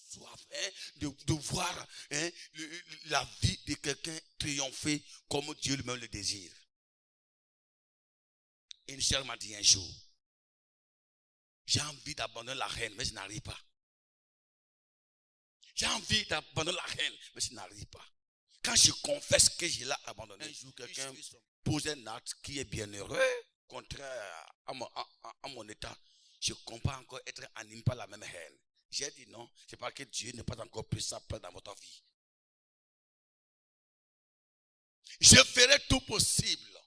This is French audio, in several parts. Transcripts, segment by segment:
soif de voir la vie de quelqu'un triompher comme Dieu lui-même le désire. Et une sœur m'a dit un jour, j'ai envie d'abandonner la reine, mais je n'arrive pas. J'ai envie d'abandonner la reine, mais je n'arrive pas. Quand je confesse que je l'ai abandonné, un jour quelqu'un pose un acte qui est bienheureux, contraire à mon état. Je ne comprends pas encore être animé par la même haine. J'ai dit non, c'est parce que Dieu n'est pas encore pris sa place dans votre vie. Je ferai tout possible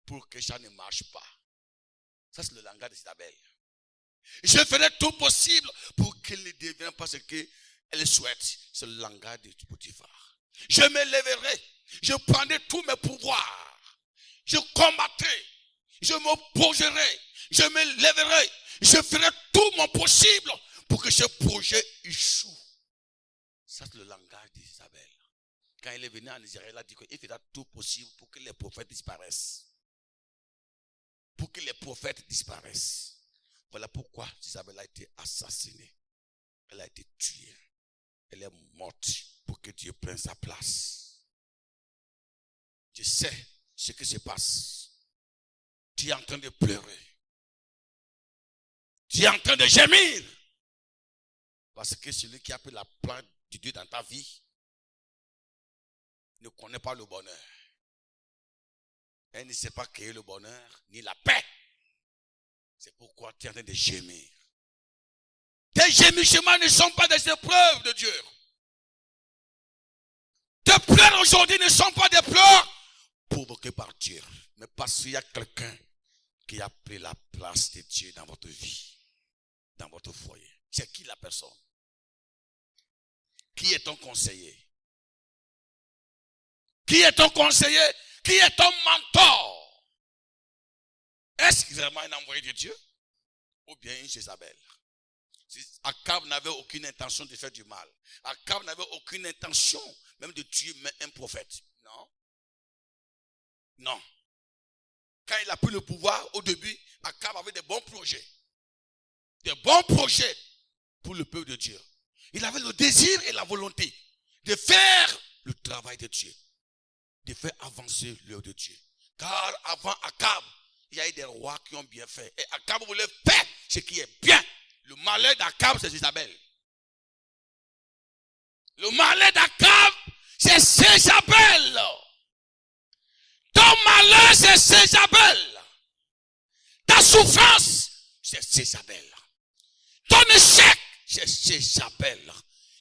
pour que ça ne marche pas. Ça, c'est le langage d'Isabelle. Je ferai tout possible pour qu'elle ne devienne pas ce qu'elle souhaite. C'est le langage de Potiphar. Je me lèverai, je prendrai tous mes pouvoirs, je combattrai, je m'opposerai, je me lèverai, je ferai tout mon possible pour que ce projet échoue. Ça, c'est le langage d'Isabelle. Quand il est venu en Israël, il a dit qu'il fera tout possible pour que les prophètes disparaissent. Pour que les prophètes disparaissent. Voilà pourquoi Isabelle a été assassinée. Elle a été tuée. Elle est morte pour que Dieu prenne sa place. Je sais ce qui se passe. Tu es en train de pleurer. Tu es en train de gémir. Parce que celui qui a pris la place de Dieu dans ta vie ne connaît pas le bonheur. Elle ne sait pas créer le bonheur ni la paix. C'est pourquoi tu es en train de gémir. Tes gémissements ne sont pas des épreuves de Dieu. Tes pleurs aujourd'hui ne sont pas des pleurs provoqués par Dieu. Mais parce qu'il y a quelqu'un qui a pris la place de Dieu dans votre vie, dans votre foyer. C'est qui la personne? Qui est ton conseiller? Qui est ton conseiller? Qui est ton mentor? Est-ce vraiment un envoyé de Dieu? Ou bien une Jézabel? Akab n'avait aucune intention de faire du mal. Akab n'avait aucune intention même de tuer un prophète. Non. Non. Quand il a pris le pouvoir, au début, Akab avait des bons projets. Des bons projets pour le peuple de Dieu. Il avait le désir et la volonté de faire le travail de Dieu. De faire avancer l'œuvre de Dieu. Car avant Akab, il y a eu des rois qui ont bien fait. Et Akab voulait faire ce qui est bien. Le malheur d'Akab, c'est Jézabel. Le malheur d'Akab, c'est Jézabel. Ton malheur, c'est Jézabel. Ta souffrance, c'est Jézabel. Ton échec, c'est Jézabel.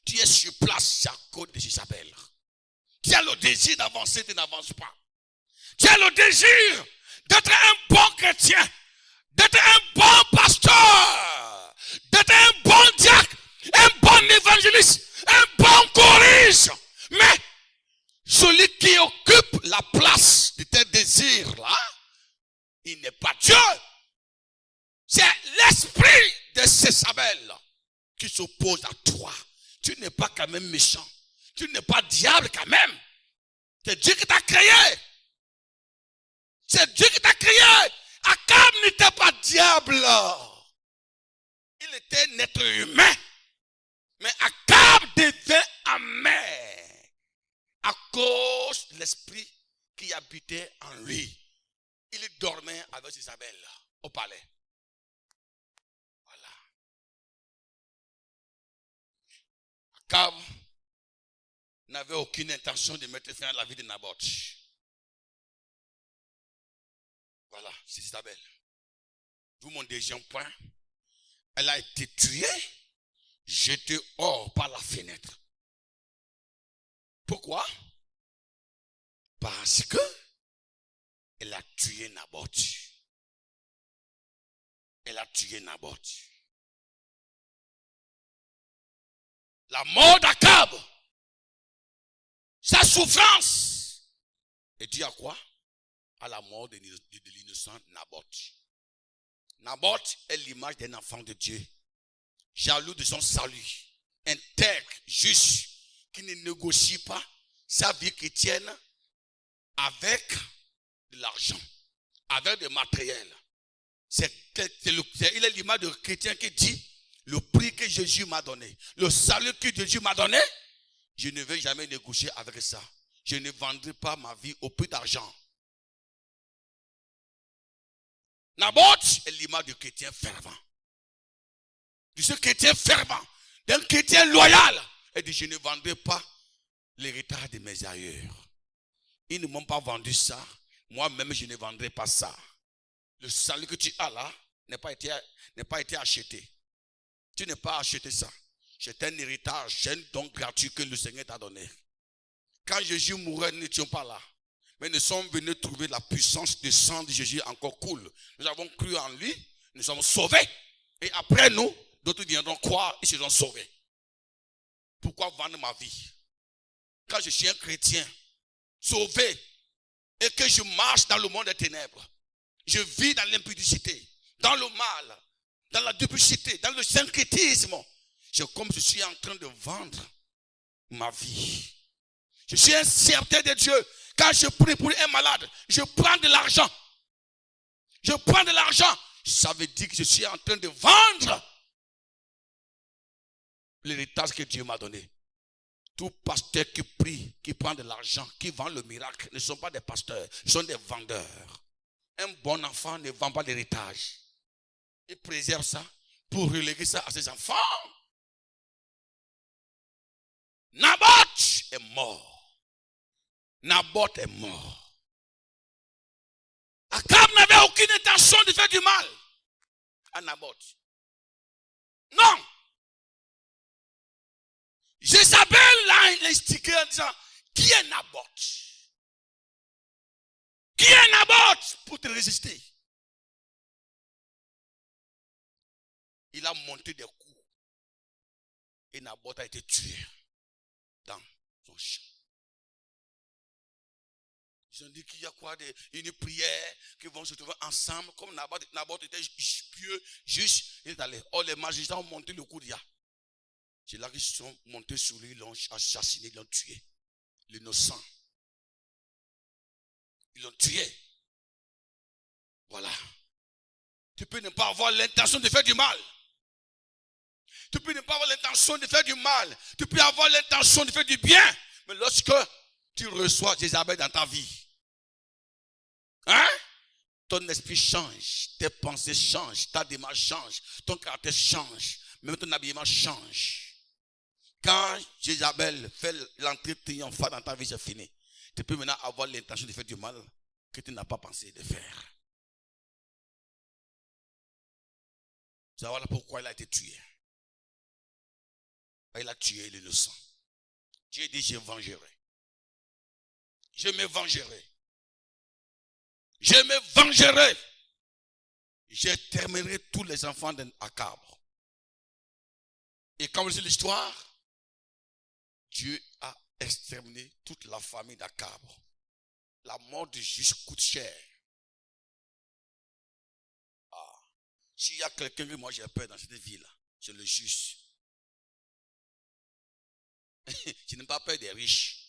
Tu es sur place, c'est à cause de Jézabel. Tu as le désir d'avancer, tu n'avances pas. Tu as le désir d'être un bon chrétien, d'être un bon pasteur, d'être un bon diacre, un bon évangéliste, un bon choriste. Mais celui qui occupe la place de tes désirs là, il n'est pas Dieu. C'est l'esprit de Jézabel qui s'oppose à toi. Tu n'es pas quand même méchant. Tu n'es pas diable quand même. C'est Dieu qui t'a créé. C'est Dieu qui t'a créé. Akab n'était pas diable. Il était un être humain. Mais Akab devint amer à cause de l'esprit qui habitait en lui. Il dormait avec Isabelle au palais. Voilà. Akab n'avait aucune intention de mettre fin à la vie de Naboth. Voilà, c'est Isabelle. D'où mon deuxième point. Elle a été tuée, jetée hors par la fenêtre. Pourquoi? Parce que elle a tué Naboth. Elle a tué Naboth. La mort d'Akab, sa souffrance est due à quoi? À la mort de l'innocent Naboth. Naboth est l'image d'un enfant de Dieu, jaloux de son salut, intègre, juste, qui ne négocie pas sa vie chrétienne avec de l'argent, avec du matériel. Il est l'image de chrétien qui dit, le prix que Jésus m'a donné, le salut que Jésus m'a donné, je ne vais jamais négocier avec ça. Je ne vendrai pas ma vie au prix d'argent. Naboth est l'image du chrétien fervent. De ce chrétien fervent, d'un chrétien loyal. Il dit, je ne vendrai pas l'héritage de mes ailleurs. Ils ne m'ont pas vendu ça. Moi-même, je ne vendrai pas ça. Le salut que tu as là n'a pas été acheté. Tu n'as pas acheté ça. C'est un héritage, c'est un don gratuit que le Seigneur t'a donné. Quand Jésus mourait, nous n'étions pas là. Mais nous sommes venus trouver la puissance du sang de Jésus encore cool. Nous avons cru en lui, nous sommes sauvés. Et après nous, d'autres viendront croire et seront sauvés. Pourquoi vendre ma vie? Quand je suis un chrétien, sauvé, et que je marche dans le monde des ténèbres, je vis dans l'impudicité, dans le mal, dans la duplicité, dans le syncrétisme. C'est comme je suis en train de vendre ma vie. Je suis un serviteur de Dieu. Quand je prie pour un malade, je prends de l'argent. Je prends de l'argent. Ça veut dire que je suis en train de vendre l'héritage que Dieu m'a donné. Tout pasteur qui prie, qui prend de l'argent, qui vend le miracle, ne sont pas des pasteurs, ils sont des vendeurs. Un bon enfant ne vend pas l'héritage. Il préserve ça pour reléguer ça à ses enfants. Naboth est mort. Naboth est mort. Akab n'avait aucune intention de faire du mal à Naboth. Non. Jézabel l'a instigué en disant, qui est Naboth? Qui est Naboth pour te résister? Il a monté des coups. Et Naboth a été tué dans son champ. Ils ont dit qu'il y a quoi? Une prière, qu'ils vont se trouver ensemble. Comme Naboth était pieux, juste, il est allé. Oh, les magistrats ont monté le coup d'il y a. C'est là qu'ils sont montés sur lui, ils l'ont assassiné, ils l'ont tué. L'innocent. Ils l'ont tué. Voilà. Tu peux ne pas avoir l'intention de faire du mal. Tu peux ne pas avoir l'intention de faire du mal. Tu peux avoir l'intention de faire du bien. Mais lorsque tu reçois Jézabel dans ta vie, hein? Ton esprit change, tes pensées changent, ta démarche change, ton caractère change, même ton habillement change. Quand Jézabel fait l'entrée triomphale dans ta vie, c'est fini. Tu peux maintenant avoir l'intention de faire du mal que tu n'as pas pensé de faire. Tu vas voir pourquoi il a été tué. Il a tué l'innocent. Dieu dit, je vengerai. Je me vengerai. Je me vengerai. J'exterminerai tous les enfants d'Akab. Et comme c'est l'histoire, Dieu a exterminé toute la famille d'Akab. La mort de juste coûte cher. Ah. S'il y a quelqu'un que moi j'ai peur dans cette ville, c'est le juste. Je n'ai pas peur des riches.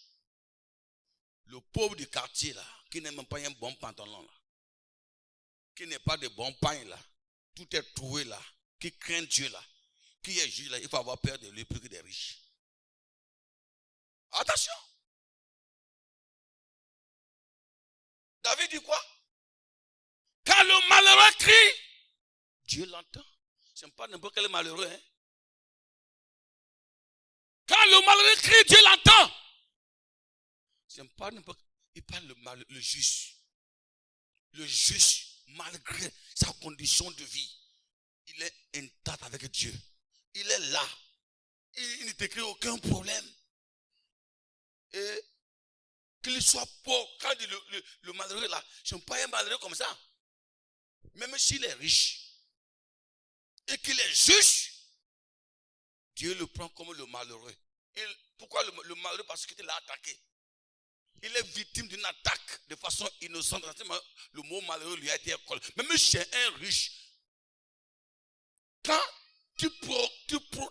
Le pauvre du quartier là, qui n'a même pas un bon pantalon là, qui n'est pas de bon pain là, tout est trouvé là, qui craint Dieu là, qui est juste là, il faut avoir peur de lui plus que des riches. Attention. David dit quoi? Quand le malheureux crie, Dieu l'entend. Ce n'est pas n'importe quel malheureux. Hein? Quand le malheureux crie, Dieu l'entend. Ce n'est pas n'importe quel. Il parle le juste. Le juste, malgré sa condition de vie, il est intact avec Dieu. Il est là. Il ne te crée aucun problème. Et qu'il soit pauvre, quand le malheureux là, ce n'est pas un malheureux comme ça. Même s'il est riche et qu'il est juste, Dieu le prend comme le malheureux. Pourquoi le malheureux? Parce qu'il l'a attaqué. Il est victime d'une attaque de façon innocente. Le mot malheureux lui a été collé. Même chez un riche, quand tu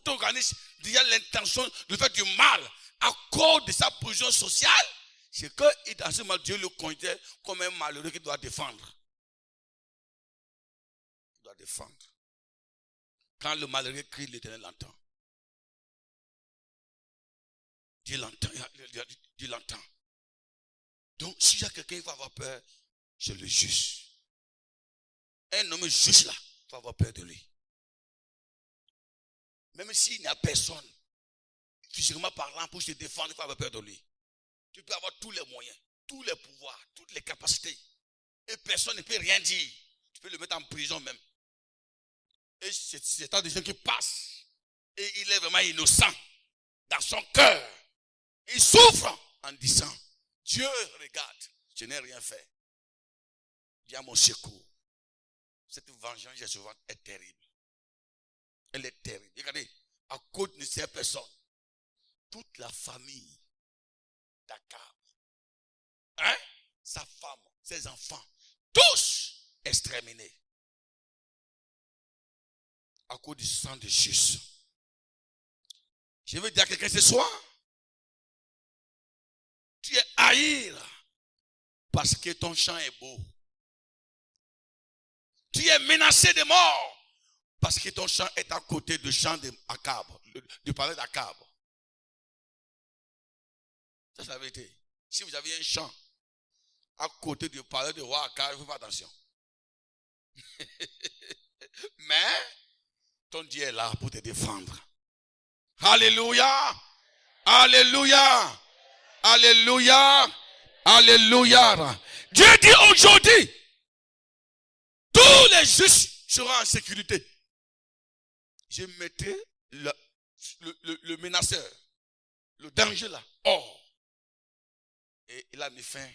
t'organises déjà l'intention de faire du mal à cause de sa position sociale, c'est que dans ce mal, Dieu le considère comme un malheureux qui doit défendre. Il doit défendre. Quand le malheureux crie, l'Éternel l'entend. Dieu l'entend. Dieu l'entend. Donc, s'il y a quelqu'un qui va avoir peur, c'est le juge. Un homme juge là, il faut avoir peur de lui. Même s'il n'y a personne, physiquement parlant, pour se défendre, il faut avoir peur de lui. Tu peux avoir tous les moyens, tous les pouvoirs, toutes les capacités. Et personne ne peut rien dire. Tu peux le mettre en prison même. Et c'est un des gens qui passe. Et il est vraiment innocent. Dans son cœur. Il souffre en disant, Dieu regarde, je n'ai rien fait. Viens à mon secours. Cette vengeance, j'ai souvent, est terrible. Elle est terrible. Regardez, à cause de ces personnes, toute la famille d'Akab, sa femme, ses enfants, tous exterminés. À cause du sang de Jésus. Je veux dire à quelqu'un ce soir, tu es haï parce que ton champ est beau. Tu es menacé de mort parce que ton champ est à côté du champ d'Akab, du palais d'Akab. Ça, c'est la vérité. Si vous avez un champ à côté du palais du roi Akab, il faut faire attention. Mais ton Dieu est là pour te défendre. Alléluia. Alléluia. Alléluia. Alléluia. Dieu dit aujourd'hui, tous les justes seront en sécurité. Je mettais le menaceur, le danger là, hors. Et il a mis fin à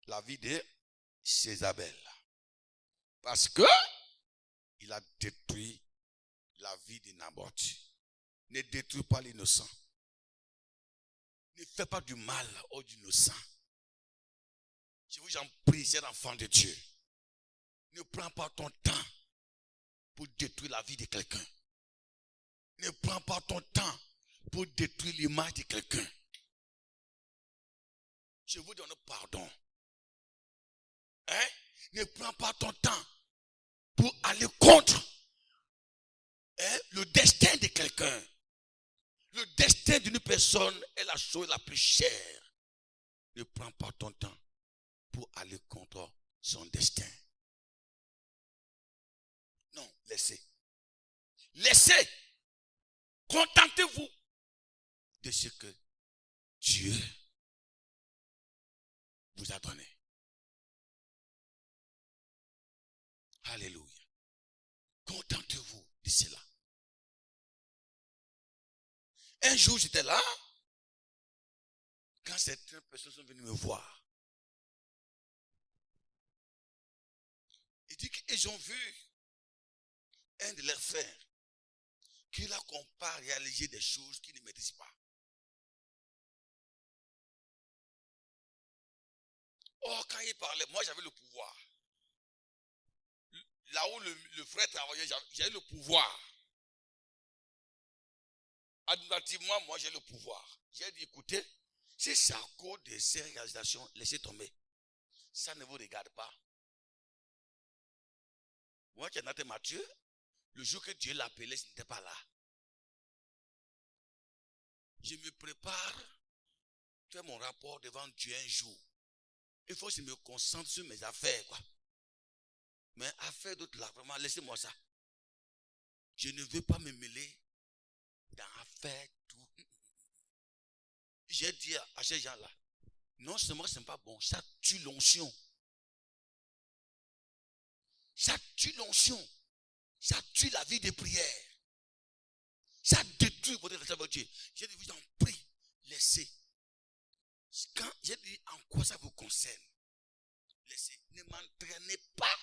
la vie de Jézabel. Parce que il a détruit la vie de Naboth. Ne détruis pas l'innocent. Ne fais pas du mal aux innocents. Je vous en prie, c'est l'enfant de Dieu. Ne prends pas ton temps pour détruire la vie de quelqu'un. Ne prends pas ton temps pour détruire l'image de quelqu'un. Je vous donne pardon. Ne prends pas ton temps pour aller contre le destin de quelqu'un. Le destin d'une personne est la chose la plus chère. Ne prends pas ton temps pour aller contre son destin. Non, laissez. Laissez. Contentez-vous de ce que Dieu vous a donné. Alléluia. Contentez-vous de cela. Un jour, j'étais là, quand certaines personnes sont venues me voir. Il dit qu'ils ont vu un de leurs frères qui là compare réaliser des choses qu'il ne maîtrise pas. Or, quand il parlait, moi j'avais le pouvoir. Là où le frère travaillait, j'avais le pouvoir. Administrativement, moi j'ai le pouvoir. J'ai dit, écoutez, si c'est à cause de ces réalisations, laissez tomber. Ça ne vous regarde pas. Moi qui étais Matthieu, le jour que Dieu l'appelait, ce n'était pas là. Je me prépare, faire mon rapport devant Dieu un jour. Il faut que je me concentre sur mes affaires, quoi. Mais affaires d'autres là, vraiment, laissez-moi ça. Je ne veux pas me mêler dans affaires tout. J'ai dit à ces gens-là, non seulement ce n'est pas bon, ça tue l'onction. Ça tue l'onction. Ça tue la vie de prière. Ça détruit votre relation avec Dieu. J'ai dit, vous en prie, laissez. Quand j'ai dit en quoi ça vous concerne, laissez. Ne m'entraînez pas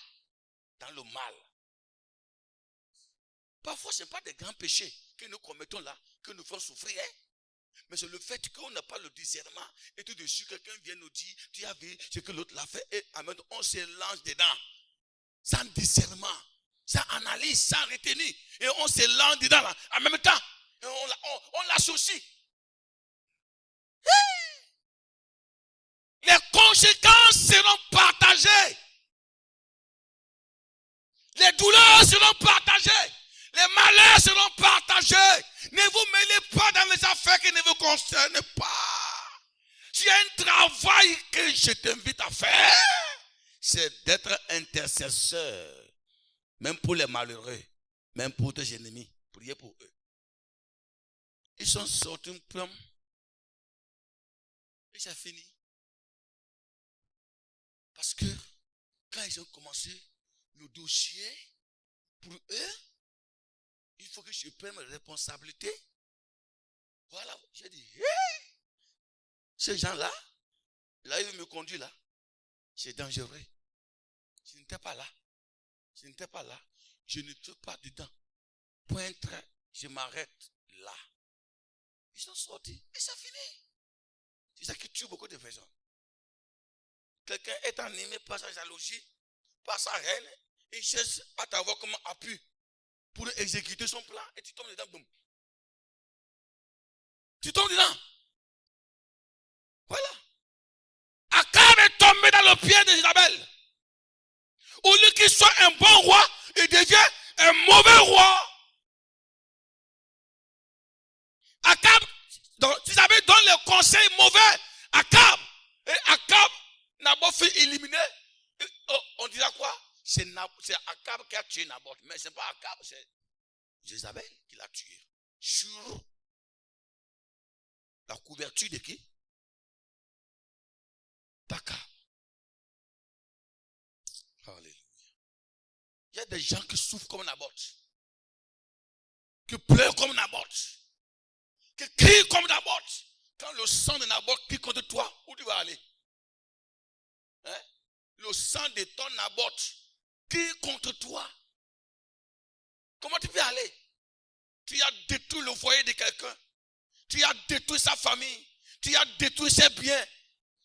dans le mal. Parfois, ce n'est pas des grands péchés que nous commettons là, que nous faisons souffrir. Mais c'est le fait qu'on n'a pas le discernement. Et tout de suite, quelqu'un vient nous dire, tu as vu ce que l'autre l'a fait. Et on se lance dedans. Sans discernement. Sans analyse, sans retenue. Et on se lance dedans là. En même temps, on l'associe. Les conséquences seront partagées. Les douleurs seront partagées. Les malheurs seront partagés. Ne vous mêlez pas dans les affaires qui ne vous concernent pas. S'il y a un travail que je t'invite à faire, c'est d'être intercesseur. Même pour les malheureux, même pour tes ennemis. Priez pour eux. Ils sont sortis un peu. Et c'est fini. Parce que quand ils ont commencé le dossier, pour eux, il faut que je prenne mes responsabilités. Voilà, j'ai dit, hey! Ces gens-là, là, ils me conduisent là. C'est dangereux. Je n'étais pas là. Je n'étais pas là. Je ne suis pas dedans. Pointe, je m'arrête là. Ils sont sortis et ça finit. C'est ça qui tue beaucoup de personnes. Quelqu'un est animé par sa jalousie, par sa haine, il cherche à t'avoir comme appui pour exécuter son plan et tu tombes dedans. Boum. Tu tombes dedans. Voilà. Akab est tombé dans le pied d'Isabelle. Au lieu qu'il soit un bon roi, il devient un mauvais roi. Akab, Isabelle donne les conseils mauvais. Akab. Et Akab, Naboth fut éliminé. On dira quoi? C'est Akab qui a tué Naboth. Mais ce n'est pas Akab, c'est Jézabel qui l'a tué. Sur la couverture de qui? D'Akab. Alléluia. Il y a des gens qui souffrent comme Naboth. Qui pleurent comme Naboth. Qui crient comme Naboth. Quand le sang de Naboth crie contre toi, où tu vas aller? Hein? Le sang de ton Naboth crie contre toi. Comment tu peux aller? Tu as détruit le foyer de quelqu'un. Tu as détruit sa famille. Tu as détruit ses biens.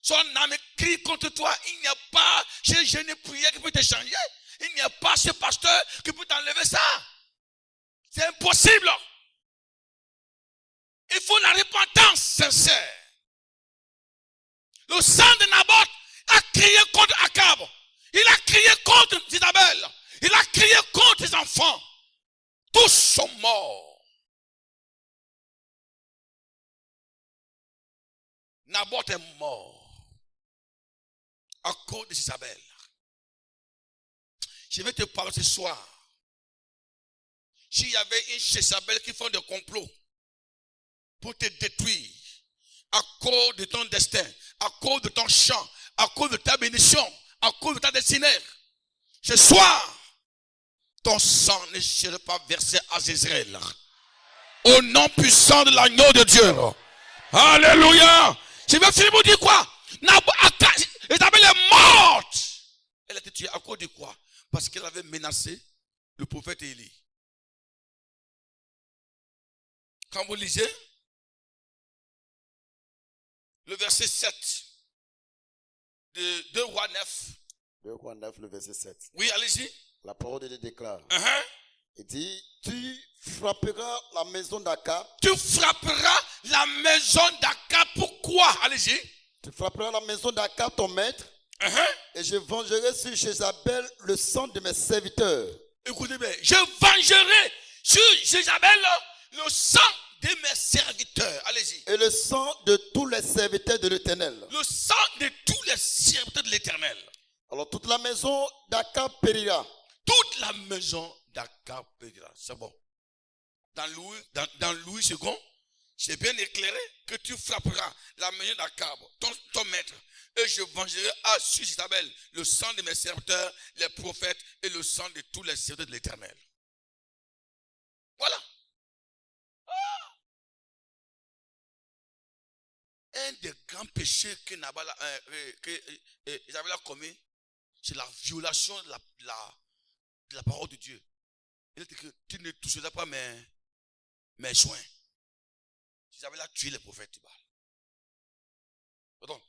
Son âme crie contre toi. Il n'y a pas ce jeune prière qui peut te changer. Il n'y a pas ce pasteur qui peut t'enlever ça. C'est impossible. Il faut la repentance sincère. Le sang de Naboth a crié contre Akab. Il a crié contre Isabelle. Il a crié contre ses enfants. Tous sont morts. Naboth est mort à cause d'Isabelle. Je vais te parler ce soir. S'il y avait une Jézabel qui fait des complots pour te détruire à cause de ton destin, à cause de ton champ, à cause de ta bénédiction, à cause de ta destinée, ce soir, ton sang ne sera pas versé à Israël. Au nom puissant de l'agneau de Dieu. Alléluia. Je vais finir pour dire quoi? Isabelle est morte. Elle a été tuée à cause de quoi? Parce qu'elle avait menacé le prophète Élie. Quand vous lisez le verset 7 de 2 Rois 9. 2 Rois 9, le verset 7. Oui, allez-y. La parole de Dieu déclare. Il dit, tu frapperas la maison d'Akab. Tu frapperas la maison d'Akab. Pourquoi? Allez-y. Tu frapperas la maison d'Akab, ton maître. Et je vengerai sur Jézabel le sang de mes serviteurs. Écoutez bien. Je vengerai sur Jézabel le sang de mes serviteurs. Allez-y. Et le sang de tous les serviteurs de l'Éternel. Le sang de tous les serviteurs de l'Éternel. Alors toute la maison d'Akab périra. Toute la maison d'Akab périra. C'est bon. Dans Louis II, c'est bien éclairé que tu frapperas la maison d'Akab, ton maître. Et je vengerai sur Isabelle le sang de mes serviteurs, les prophètes, et le sang de tous les serviteurs de l'Éternel. Voilà. Un des grands péchés que Isabelle a commis, c'est la violation de la parole de Dieu. Il a dit que tu ne toucheras pas mes soins. Isabelle a tué les prophètes du Baal. Pardon.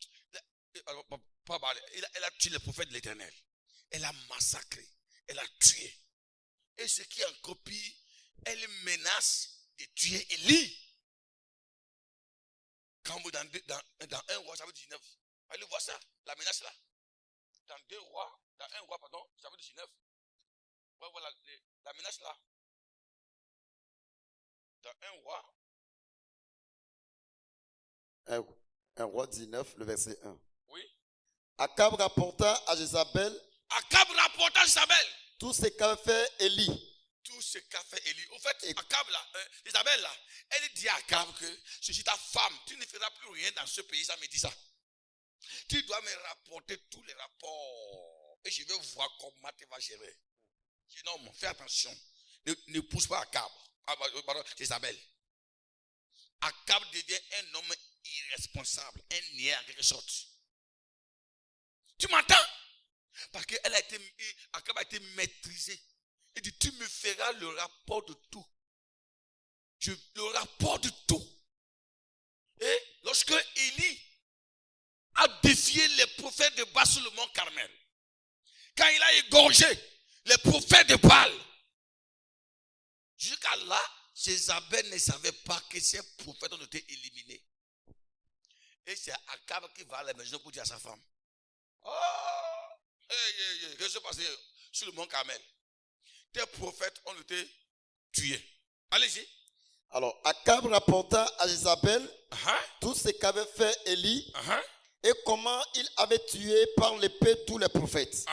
Elle a tué les prophètes de l'Éternel. Elle a massacré. Elle a tué. Et ce qui est en copie, elle menace de tuer Élie. Quand vous dans 1 roi, ça veut dire 19. Allez voir ça, la menace là. Dans 1 roi, pardon, ça veut dire 19. Voilà, la menace là. Dans 1 roi. 1 roi 19, le verset 1. Oui. Akab rapporta à Jézabel Akab rapporta à Jézabel tout ce qu'avait fait Élie. tout ce qu'a fait Élie. Au fait, Akab là, Isabelle là, elle dit à Akab que je suis ta femme, tu ne feras plus rien dans ce pays, ça me dit ça. Tu dois me rapporter tous les rapports et je vais voir comment tu vas gérer. Je dis non, fais attention, ne pousse pas Akab, pardon, Isabelle. Akab devient un homme irresponsable, un niais en quelque sorte. Tu m'entends? Parce que Akab a été maîtrisé. Il dit, tu me feras le rapport de tout. Le rapport de tout. Et lorsque Élie a défié les prophètes de Baal sur le mont Carmel, quand il a égorgé les prophètes de Baal, jusqu'à là, Jézabel ne savait pas que ces prophètes ont été éliminés. Et c'est Akab qui va à la maison pour dire à sa femme, oh, qu'est-ce qui s'est passé sur le mont Carmel? Tes prophètes ont été tués. Allez-y. Alors, Akab rapporta à Jézabel tout ce qu'avait fait Élie et comment il avait tué par l'épée tous les prophètes.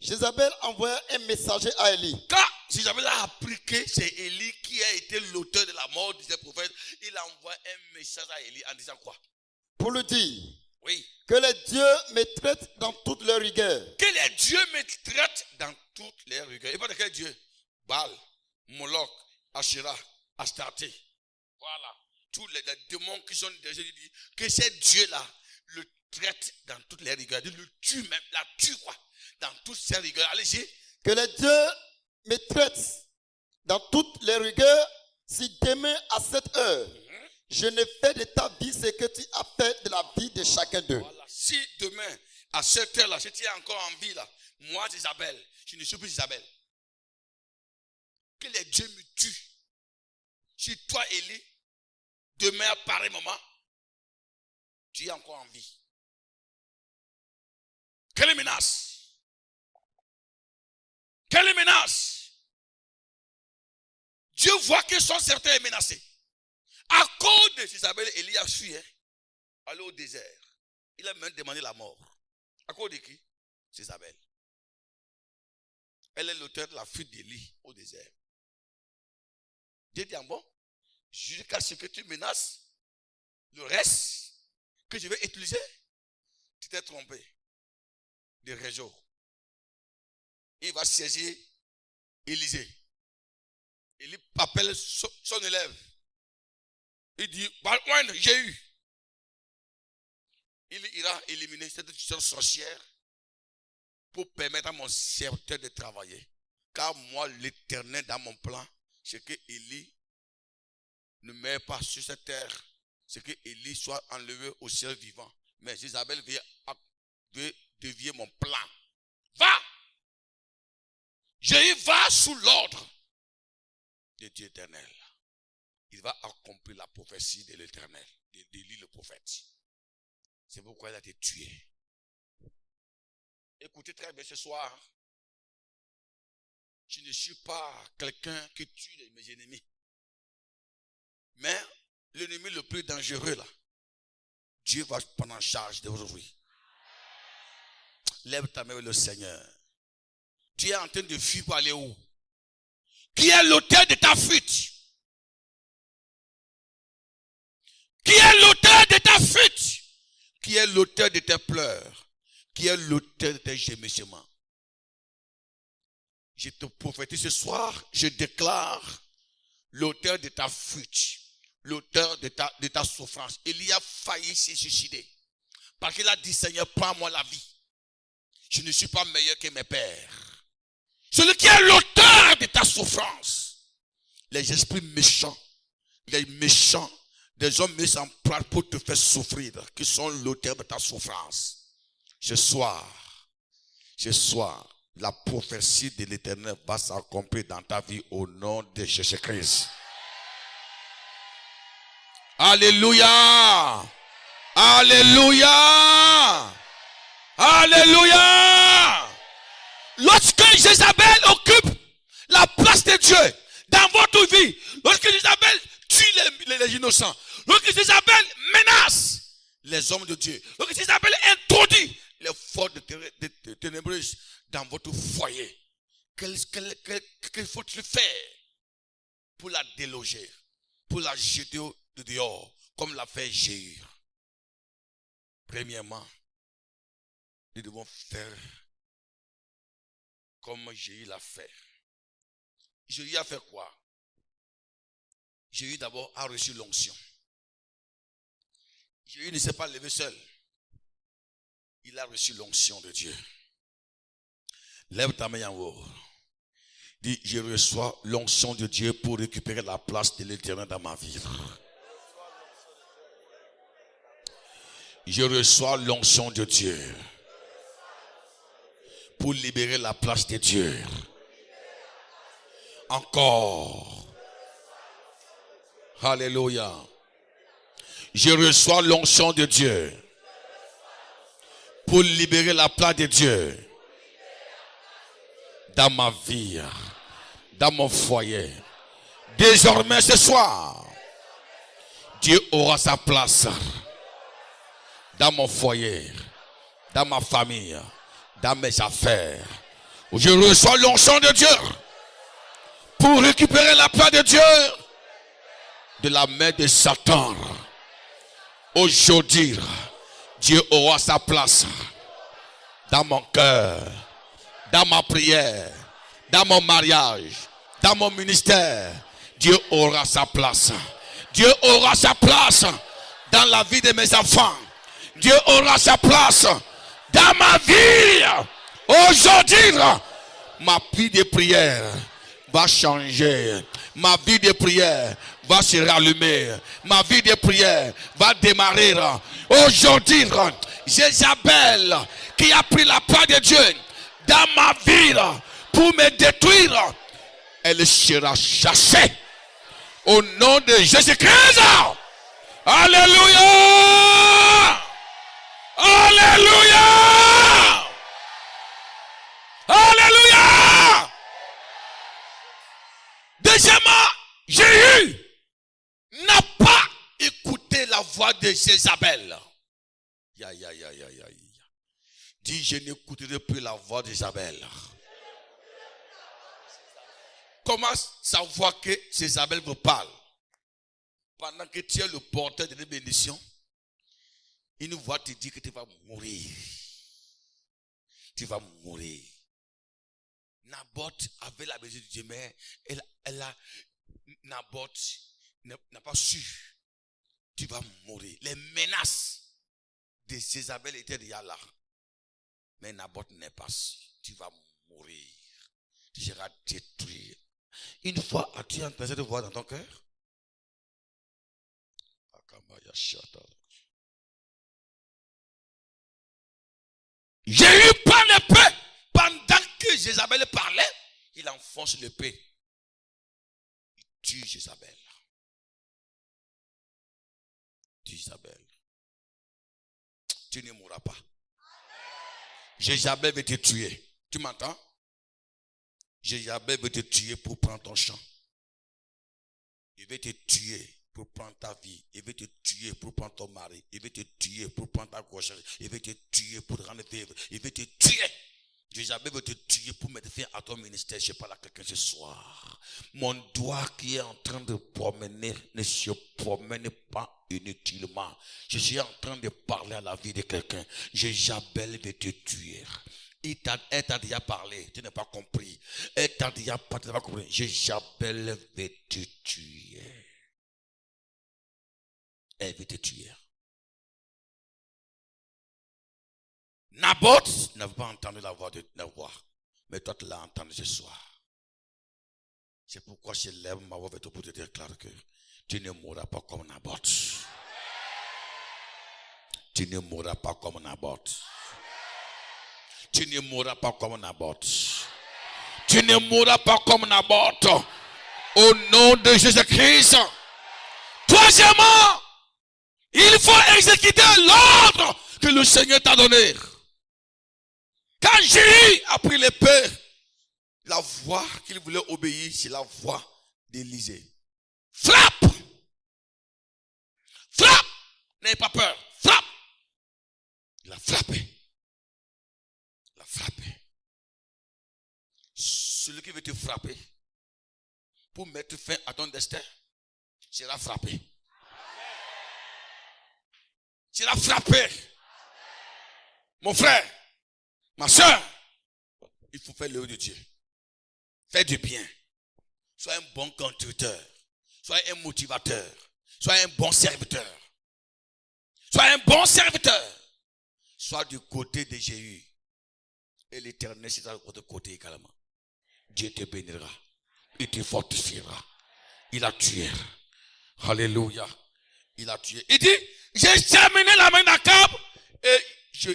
Jézabel envoya un messager à Élie. Quand Jézabel a appris que c'est Élie qui a été l'auteur de la mort de ces prophètes, il envoie un message à Élie en disant quoi? Pour lui dire, oui, que les dieux me traitent dans toute leur rigueur. Que les dieux me traitent dans toutes les rigueurs. Et pas de quel dieu? Baal, Moloch, Asherah, Astarté. Voilà. Tous les démons qui sont déjà dit que ces dieux-là le traitent dans toutes les rigueurs. Ils le tuent même, la tuent quoi? Dans toutes ces rigueurs. Allez-y. Que les dieux me traitent dans toutes les rigueurs si demain à cette heure, je ne fais de ta vie ce que tu as fait de la vie de chacun d'eux. Voilà. Si demain, à cette heure-là, si tu es encore en vie là, moi, Isabelle, je ne suis plus Isabelle. Que les dieux me tuent. Si toi, Élie, demain à pareil moment, tu es encore en vie. Quelle menace? Quelle menace? Dieu voit que son serviteur est menacé. À cause de Isabelle, Élie a fui, aller au désert. Il a même demandé la mort. À cause de qui? C'est Isabelle. Elle est l'auteur de la fuite d'Élie au désert. Dieu dit, bon, jusqu'à ce que tu menaces, le reste que je vais utiliser, tu t'es trompé de réseau. Il va saisir Élisée. Il appelle son élève. Il dit, j'ai eu. Il ira éliminer cette sorcière pour permettre à mon serviteur de travailler. Car moi, l'Éternel, dans mon plan, c'est que Élie ne meurt pas sur cette terre. C'est que Élie soit enlevé au ciel vivant. Mais Isabelle veut dévier mon plan. Va! Jéhu va sous l'ordre de Dieu éternel. Il va accomplir la prophétie de l'Éternel, d'Élie le prophète. C'est pourquoi il a été tué. Écoutez très bien ce soir. Je ne suis pas quelqu'un qui tue mes ennemis. Mais l'ennemi le plus dangereux là, Dieu va prendre en charge d'aujourd'hui. Lève ta main vers le Seigneur. Tu es en train de fuir pour aller où? Qui est l'auteur de ta fuite? Qui est l'auteur de ta fuite? Qui est l'auteur de tes pleurs? Qui est l'auteur de tes gémissements? Je te prophétise ce soir, je déclare l'auteur de ta fuite, l'auteur de ta souffrance. Il y a failli se suicider. Parce qu'il a dit, Seigneur, prends-moi la vie. Je ne suis pas meilleur que mes pères. Celui qui est l'auteur de ta souffrance. Les esprits méchants, les méchants, des hommes mis en place pour te faire souffrir, qui sont l'auteur de ta souffrance. Ce soir, la prophétie de l'Éternel va s'accomplir dans ta vie au nom de Jésus-Christ. Alléluia! Alléluia! Alléluia! Lorsque Jézabel occupe la place de Dieu dans votre vie, lorsque Jézabel les innocents. Lorsque Jézabel menace les hommes de Dieu. Lorsque Jézabel introduit les forces ténébreuses dans votre foyer. Qu'il faut-il faire pour la déloger, pour la jeter de dehors, comme l'a fait Jéhu? Premièrement, nous devons faire comme Jéhu l'a fait. Jéhu a fait quoi? Jéhu d'abord a reçu l'onction. Jéhu ne s'est pas levé seul. Il a reçu l'onction de Dieu. Lève ta main en haut. Dis, je reçois l'onction de Dieu pour récupérer la place de l'Éternel dans ma vie. Je reçois l'onction de Dieu pour libérer la place de Dieu. Encore. Alléluia. Je reçois l'onction de Dieu pour libérer la place de Dieu dans ma vie, dans mon foyer. Désormais ce soir, Dieu aura sa place dans mon foyer, dans ma famille, dans mes affaires. Je reçois l'onction de Dieu pour récupérer la place de Dieu de la main de Satan. Aujourd'hui, Dieu aura sa place dans mon cœur, dans ma prière, dans mon mariage, dans mon ministère. Dieu aura sa place. Dieu aura sa place dans la vie de mes enfants. Dieu aura sa place dans ma vie. Aujourd'hui, ma vie de prière va changer. Ma vie de prière va se rallumer. Ma vie de prière va démarrer. Aujourd'hui, Jézabel qui a pris la part de Dieu dans ma vie pour me détruire, elle sera chassée au nom de Jésus-Christ. Alléluia! Alléluia! Alléluia! Deuxièmement, Jéhu n'a pas écouté la voix de Jézabel. Dis, je n'écouterai plus la voix de Jézabel. Comment savoir que Jézabel vous parle? Pendant que tu es le porteur de bénédiction, une voix te dit que tu vas mourir. Tu vas mourir. Naboth avait la bénédiction de Dieu, mais Naboth n'a pas su. Tu vas mourir. Les menaces de Jézabel étaient déjà là. Mais Naboth n'est pas su. Tu vas mourir. Tu seras détruit. Une fois, as-tu entendu cette voix dans ton cœur? J'ai eu pas l'épée. Pendant que Jézabel parlait, il enfonce l'épée. Il tue Jézabel. Tue Jézabel. Tu ne mourras pas. Jézabel veut te tuer. Tu m'entends? Jézabel veut te tuer pour prendre ton champ. Il veut te tuer pour prendre ta vie. Il veut te tuer pour prendre ton mari. Il veut te tuer pour prendre ta grossesse. Il veut te tuer pour te rendre veuve. Il veut te tuer. Jézabel veut te tuer pour mettre fin à ton ministère. Je parle à quelqu'un ce soir. Mon doigt qui est en train de promener ne se promène pas inutilement. Je suis en train de parler à la vie de quelqu'un. Jézabel veut te tuer. Elle t'a déjà parlé, tu n'as pas compris. Elle t'a déjà parlé, tu n'as pas compris. Jézabel veut te tuer. Elle veut te tuer. Naboth n'avait pas entendu la voix de la voix. Mais toi tu l'as entendu ce soir. C'est pourquoi je lève ma voix pour te déclarer que tu ne mourras pas comme Naboth. Tu ne mourras pas comme Naboth. Tu ne mourras pas comme Naboth. Tu ne mourras pas comme Naboth. Au nom de Jésus-Christ. Troisièmement, il faut exécuter l'ordre que le Seigneur t'a donné. Quand Jéhu a pris l'épée, la voix qu'il voulait obéir, c'est la voix d'Élisée. Frappe! Frappe. N'ayez pas peur. Frappe. Il a frappé. Il a frappé. Celui qui veut te frapper pour mettre fin à ton destin sera frappé. Sera frappé. Mon frère, ma soeur, il faut faire l'œuvre de Dieu. Fais du bien. Sois un bon conducteur. Sois un motivateur. Sois un bon serviteur. Sois un bon serviteur. Sois du côté de Jésus. Et l'Éternel sera de votre côté également. Dieu te bénira. Il te fortifiera. Il a tué. Alléluia. Il a tué. Il dit, j'ai terminé la main d'Akab et je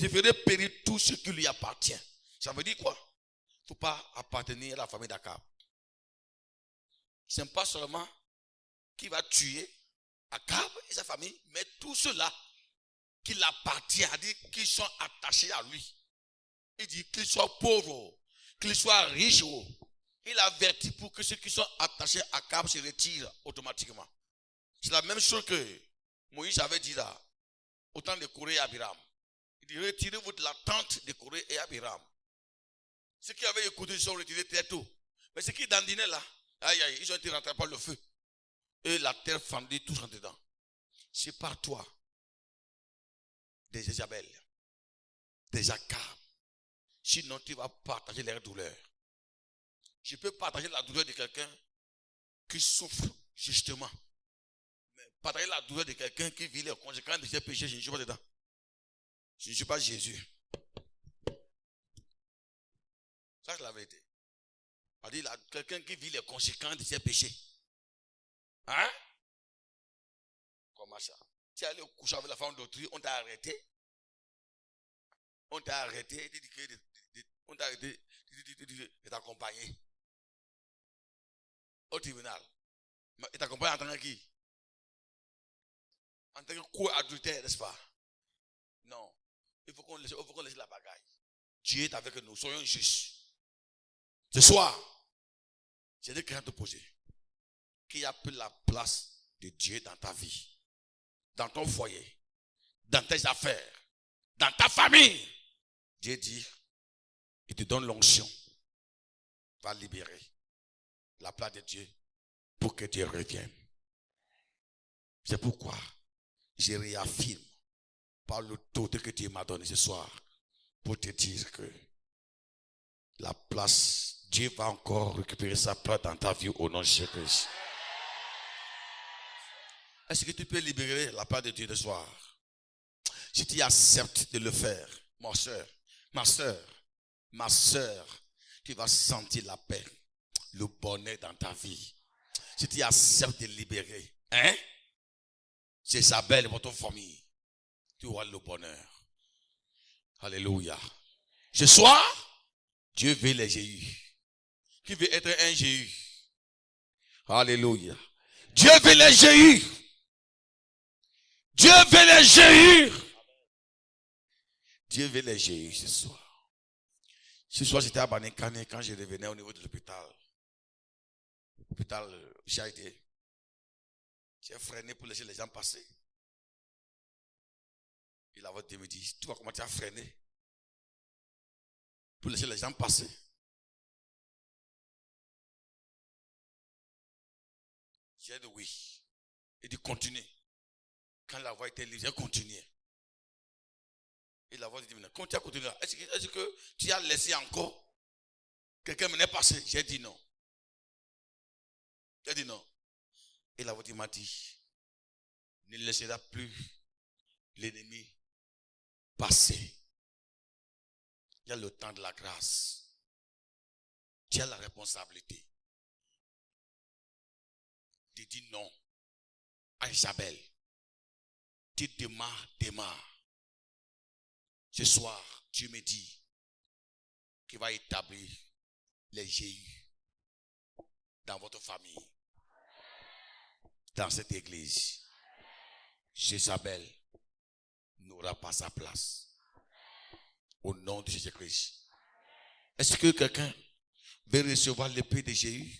ferai périr tout ce qui lui appartient. Ça veut dire quoi? Il ne faut pas appartenir à la famille d'Akab. Ce n'est pas seulement qui va tuer Akab et sa famille, mais tout cela qui l'appartient, c'est-à-dire qui sont attachés à lui. Il dit qu'il soit pauvre, qu'il soit riche. Il avertit pour que ceux qui sont attachés à Akab se retirent automatiquement. C'est la même chose que Moïse avait dit là, au temps de Corée et Abiram. Il dit, retirez-vous de la tente de Corée et Abiram. Ceux qui avaient écouté, ils sont retirés très tôt. Mais ceux qui dandinaient là, aïe, aïe, ils ont été rentrés par le feu. Et la terre fendue, tous rentrés dedans. C'est par toi, des Isabelle, des Akab. Sinon, tu vas partager leur douleur. Je peux partager la douleur de quelqu'un qui souffre justement. Mais partager la douleur de quelqu'un qui vit les conséquences de ses péchés, je ne suis pas dedans. Je ne suis pas Jésus. Ça, c'est la vérité. C'est-à-dire quelqu'un qui vit les conséquences de ses péchés. Hein? Comment ça? Tu es allé au coucher avec la femme d'autrui, on t'a arrêté. On t'a arrêté, on t'a arrêté de t'accompagner au tribunal. Et t'accompagner en tant que qui? En tant que co-adultère, n'est-ce pas? Non. Il faut qu'on laisse la bagaille. Dieu est avec nous, soyons justes. Ce soir, j'ai des questions à te poser. Qui a pris la place de Dieu dans ta vie, dans ton foyer, dans tes affaires, dans ta famille? Dieu dit, il te donne l'onction. Va libérer la place de Dieu pour que Dieu revienne. C'est pourquoi je réaffirme par l'autorité que Dieu m'a donnée ce soir pour te dire que la place, Dieu va encore récupérer sa place dans ta vie au nom de Jésus-Christ. Est-ce que tu peux libérer la place de Dieu ce soir? Si tu acceptes de le faire, ma soeur, tu vas sentir la paix, le bonheur dans ta vie. Si tu acceptes de libérer, c'est Isabelle, votre famille, tu auras le bonheur. Alléluia. Ce soir, Dieu veut les Jésus. Qui veut être un Jésus? Alléluia. Dieu veut les Jésus. Dieu veut les Jésus. Dieu veut les Jésus ce soir. Ce soir, j'étais à Banikane quand je revenais au niveau de l'hôpital. L'hôpital, j'ai freiné pour laisser les gens passer. Et la voix de Dieu me dit, tu vois comment tu as freiné pour laisser les gens passer. J'ai dit oui. Il dit continue. Quand la voix était libre, j'ai continué. Et la voix dit, quand tu as continué, est-ce que tu as laissé encore quelqu'un venir passer? J'ai dit non. J'ai dit non. Et la voix m'a dit, ne laissera plus l'ennemi passer. Il y a le temps de la grâce. Tu as la responsabilité de dire non à Isabelle. Tu démarres. Ce soir, Dieu me dit qu'il va établir les Jésus dans votre famille, dans cette église. Jézabel n'aura pas sa place. Au nom de Jésus-Christ. Est-ce que quelqu'un veut recevoir l'épée de Jésus?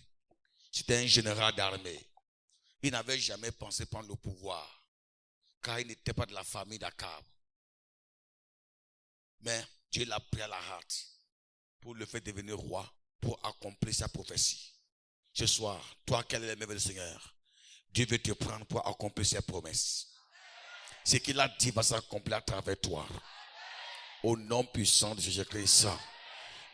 C'est un général d'armée. Il n'avait jamais pensé prendre le pouvoir, car il n'était pas de la famille d'Akab. Mais Dieu l'a pris à la hâte pour le faire devenir roi, pour accomplir sa prophétie. Ce soir, toi qui es l'aimer du Seigneur, Dieu veut te prendre pour accomplir ses promesses. Ce qu'il a dit va s'accomplir à travers toi. Au nom puissant de Jésus-Christ.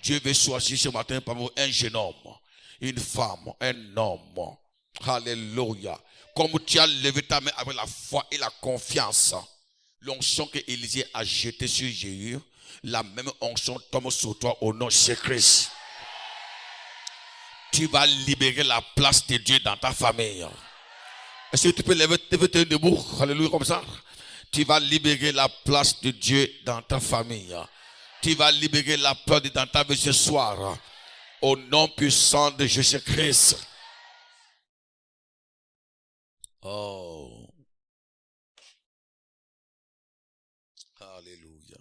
Dieu veut choisir ce matin parmi vous un jeune homme, une femme, un homme. Alléluia. Comme tu as levé ta main avec la foi et la confiance, l'onction que Élisée a jetée sur Jéhu, la même onction tombe sur toi au nom de Jésus-Christ. Tu vas libérer la place de Dieu dans ta famille. Est-ce que tu peux lever debout? Alléluia, comme ça. Tu vas libérer la place de Dieu dans ta famille. Tu vas libérer la place de Dieu dans ta vie ce soir. Au nom puissant de Jésus-Christ. Oh. Alléluia.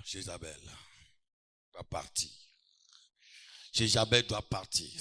Jézabel va partir. Jézabel doit partir.